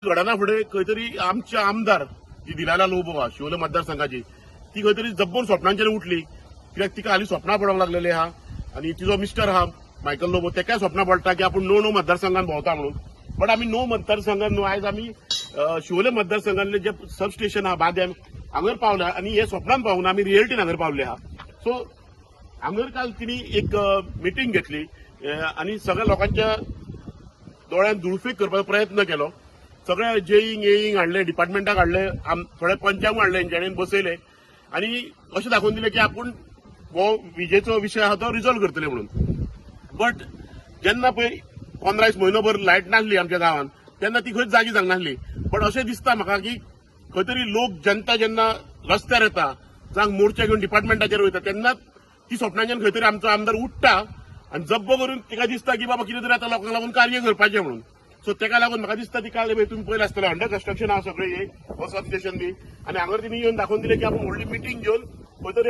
घडना फुडें खंय तरी आमचे आमदार जी दिलाला लोबो आहा शिवोले मतदारसंघाची ती खंय तरी जब्बर स्वप्नांचेर उठली कित्याक तिका हालीं स्वप्नां पडोवंक लागलेली आहा आनी तिजो मिस्टर आहा मायकल लोबो तेकाय स्वप्नां पडटा की आपूण णव मतदारसंघात भोंवता म्हणून बट आमी णव मतदारसंघात न्हू आयज आमी शिवोले मतदारसंघातले जे सब स्टेशन आहा बादेम हांगर पावल्या आनी हे स्वप्नान पावून आमी रियल्टीन हांगर पावले आहा सो हांगर काल तिणी एक मिटींग घेतली आनी सगळ्या लोकांच्या दोळ्यांत धुळफेक करपाचो प्रयत्न केलो सगळे जेईंग येईंग हाडले डिपार्टमेंटाक हाडले थोडे पंचांग हाडले हेंच्यांनी बसयले आनी अशें दाखोवन दिलें की आपूण हो विजेचो विशय आहा तो रिजॉल्व करतले म्हणून बट जेन्ना पळय 15 म्हयनोभर लायट नासली आमच्या गांवांत तेन्ना ती खंयच जागी जावंक नासली बट अशें दिसता म्हाका की खंय तरी लोक जनता जेन्ना रस्त्यार येता जावं मोर्चा घेवन डिपार्टमेंटाचेर वयता तेन्नाच ती स्वप्नांच्यान खंय तरी आमचो आमदार उठ्ठा आनी जब्ब करून तिका दिसता की बाबा कितें तरी आतां लोकांक लागून कार्य करपाचें म्हणून सो तेका लागून म्हाका दिसता ती काल तुमी पळयलें आसतलें अंडर कन्स्ट्रक्शन आहा सगळें हे सब स्टेशन बी आनी हांगर तिणी येवन दाखोवन दिलें की आपूण व्हडली मिटींग घेवन खंय तरी